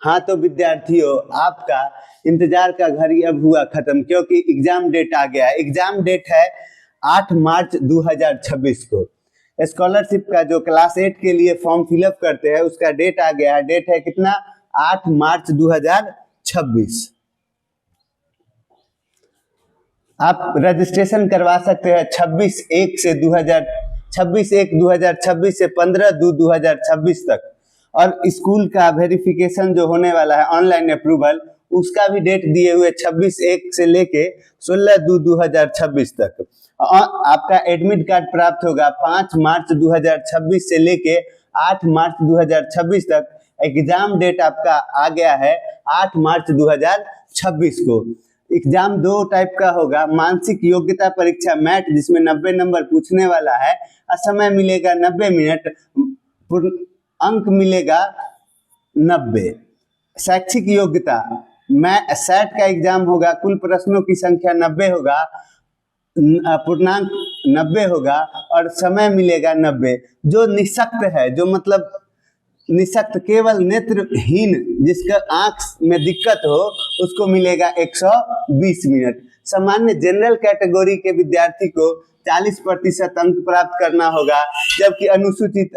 हाँ तो विद्यार्थियों, आपका इंतजार का घड़ी अब हुआ खत्म, क्योंकि एग्जाम डेट आ गया है। एग्जाम डेट है 8 मार्च 2026 को। स्कॉलरशिप का जो क्लास 8 के लिए फॉर्म फिलअप करते हैं उसका डेट आ गया है। डेट है कितना? 8 मार्च 2026। आप रजिस्ट्रेशन करवा सकते हैं 26/1/2026 से 15/2/2026 तक। और स्कूल का वेरिफिकेशन जो होने वाला है ऑनलाइन अप्रूवल, उसका भी डेट दिए हुए 26/1 से लेके 16/2/2026 तक। आपका एडमिट कार्ड प्राप्त होगा 5 मार्च 2026 से लेके 8 मार्च 2026 तक। एग्जाम डेट आपका आ गया है 8 मार्च 2026 को। एग्जाम दो टाइप का होगा, मानसिक योग्यता परीक्षा मैट जिसमें 90 नंबर पूछने वाला है और समय मिलेगा 90 मिनट, अंक मिलेगा 90। शैक्षिक योग्यता मैं सेट का एग्जाम होगा, कुल प्रश्नों की संख्या 90 होगा, पूर्णांक 90 होगा और समय मिलेगा 90। जो निःशक्त है, जो मतलब निःशक्त केवल नेत्रहीन जिसका आंख में दिक्कत हो, उसको मिलेगा 120 मिनट। सामान्य जनरल कैटेगरी के विद्यार्थी को 40% अंक प्राप्त करना होगा, जबकि अनुसूचित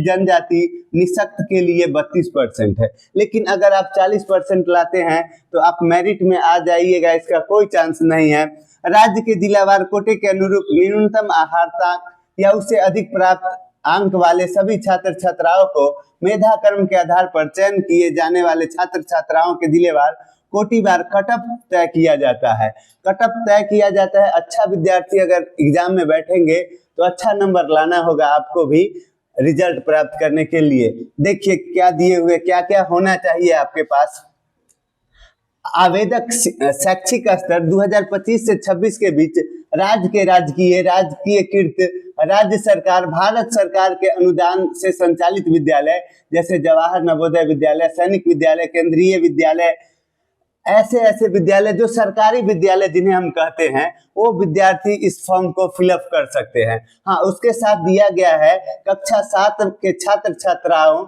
जनजाति निःशक्त के लिए 32% है। लेकिन अगर आप 40% लाते हैं तो आप मेरिट में आ जाइएगा, इसका कोई चांस नहीं है। राज्य के जिलावार कोटे के अनुरूप न्यूनतम आहारता या उससे अधिक प्राप्त अंक वाले सभी छात्र छात्राओं को मेधा कर्म के आधार पर चयन किए जाने वाले छात्र छात्राओं के जिलेवार कोटिवार कटअप तय किया जाता है। कटअप तय किया जाता है। अच्छा विद्यार्थी अगर एग्जाम में बैठेंगे तो अच्छा नंबर लाना होगा आपको भी रिजल्ट प्राप्त करने के लिए। देखिए क्या दिए हुए, क्या क्या होना चाहिए आपके पास। आवेदक शैक्षिक स्तर 2025 से 26 के बीच राज्य के राजकीयकृत राज्य सरकार, भारत सरकार के अनुदान से संचालित विद्यालय जैसे जवाहर नवोदय विद्यालय, सैनिक विद्यालय, केंद्रीय विद्यालय, ऐसे विद्यालय जो सरकारी विद्यालय जिन्हें हम कहते हैं, वो विद्यार्थी इस फॉर्म को फिलअप कर सकते हैं। हाँ, उसके साथ दिया गया है कक्षा 7 के छात्र छात्राओं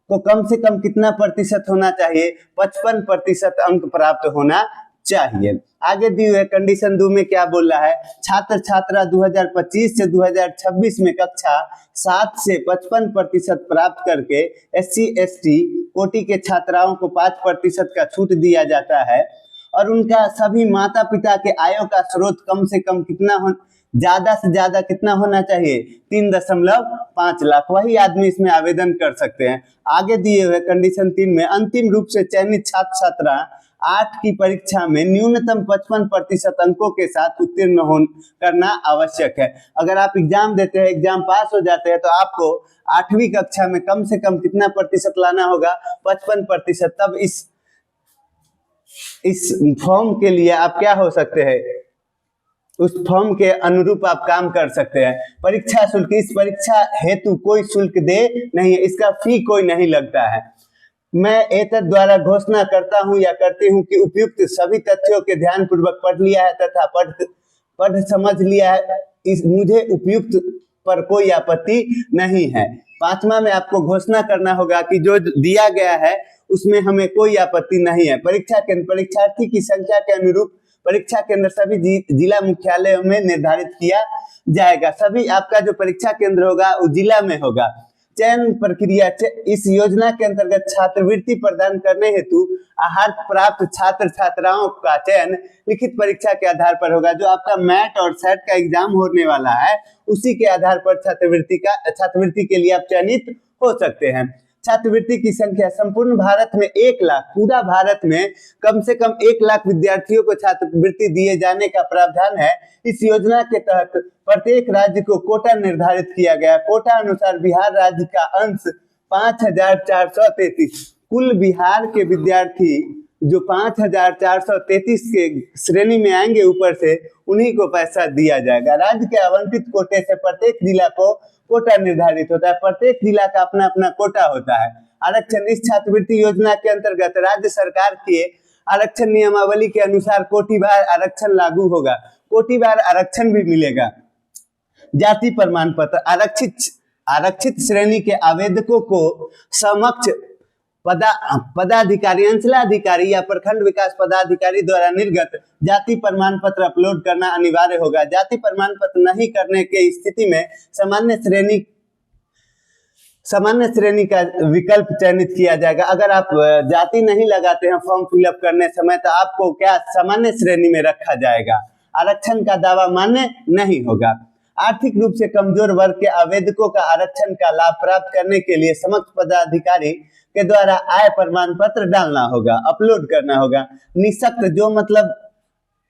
को कम से कम कितना प्रतिशत होना चाहिए? 55% अंक प्राप्त होना चाहिए। आगे दिए हुए कंडीशन 2 में क्या बोल रहा है? छात्र छात्रा 2025 से 2026 में कक्षा 7 से 55% प्राप्त करके SC ST कोटि के छात्राओं को 5% का छूट दिया जाता है। और उनका सभी माता पिता के आय का स्रोत कम से कम कितना हो, ज्यादा से ज्यादा कितना होना चाहिए? 3.5 लाख। वही आदमी इसमें आवेदन कर सकते हैं। आगे दिए हुए कंडीशन 3 में अंतिम रूप से चयनित छात्र छात्रा 8 की परीक्षा में न्यूनतम 55% अंकों के साथ उत्तीर्ण करना आवश्यक है। अगर आप एग्जाम देते हैं, एग्जाम पास हो जाते हैं, तो आपको 8वीं कक्षा में कम से कम कितना प्रतिशत लाना होगा? 55%। तब इस फॉर्म के लिए आप क्या हो सकते हैं? उस फॉर्म के अनुरूप आप काम कर सकते हैं। परीक्षा शुल्क, इस परीक्षा हेतु कोई शुल्क दे नहीं है, इसका फी कोई नहीं लगता है। मैं एतद द्वारा घोषणा करता हूं या करती हूं कि उपयुक्त सभी तथ्यों के ध्यान पूर्वक पढ़ लिया है तथा पढ़ समझ लिया है। मुझे उपयुक्त पर कोई आपत्ति नहीं है। 5वां में आपको घोषणा करना होगा कि जो दिया गया है उसमें हमें कोई आपत्ति नहीं है। परीक्षार्थी की संख्या के अनुरूप परीक्षा केंद्र सभी जिला मुख्यालयों में निर्धारित किया जाएगा। सभी आपका जो परीक्षा केंद्र होगा वो जिला में होगा। चयन प्रक्रिया, इस योजना के अंतर्गत छात्रवृत्ति प्रदान करने हेतु आहार प्राप्त छात्र छात्राओं का चयन लिखित परीक्षा के आधार पर होगा। जो आपका मैट और सेट का एग्जाम होने वाला है उसी के आधार पर छात्रवृत्ति के लिए आप चयनित हो सकते हैं। छात्रवृत्ति की संख्या संपूर्ण भारत में 1 लाख, पूरा भारत में कम से कम 1 लाख विद्यार्थियों को छात्रवृत्ति दिए जाने का प्रावधान है। इस योजना के तहत प्रत्येक राज्य को कोटा निर्धारित किया गया। कोटा अनुसार बिहार राज्य का अंश 5433। कुल बिहार के विद्यार्थी जो 5433 के श्रेणी में आएंगे ऊपर से, उन्हीं को पैसा दिया जाएगा। राज्य के आवंटित कोटे से प्रत्येक जिला को कोटा निर्धारित होता है। प्रत्येक जिला का अपना अपना कोटा होता है। आरक्षण, इस छात्रवृत्ति योजना के अंतर्गत राज्य सरकार के आरक्षण नियमावली के अनुसार कोटिवार आरक्षण लागू होगा। कोटिवार आरक्षण भी मिलेगा। जाति प्रमाण पत्र, आरक्षित श्रेणी के आवेदकों को समक्ष पदाधिकारी, अंचलाधिकारी या प्रखंड विकास पदाधिकारी द्वारा निर्गत जाति प्रमाण पत्र अपलोड करना अनिवार्य होगा। जाति प्रमाण पत्र नहीं करने की स्थिति में सामान्य श्रेणी का विकल्प चयनित किया जाएगा। अगर आप जाति नहीं लगाते हैं फॉर्म फिलअप करने समय तो आपको क्या सामान्य श्रेणी में रखा जाएगा। आरक्षण का दावा मान्य नहीं होगा। आर्थिक रूप से कमजोर वर्ग के आवेदकों का आरक्षण का लाभ प्राप्त करने के लिए समक्ष पदाधिकारी के द्वारा आय प्रमाण पत्र डालना होगा, अपलोड करना होगा। निःशक्त जो मतलब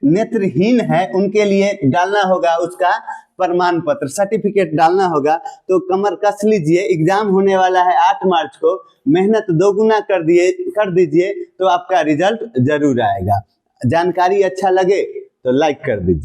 नेत्रहीन है उनके लिए डालना होगा उसका प्रमाण पत्र, सर्टिफिकेट डालना होगा। तो कमर कस लीजिए, एग्जाम होने वाला है 8 मार्च को, मेहनत दोगुना कर दीजिए तो आपका रिजल्ट जरूर आएगा। जानकारी अच्छा लगे तो लाइक कर दीजिए।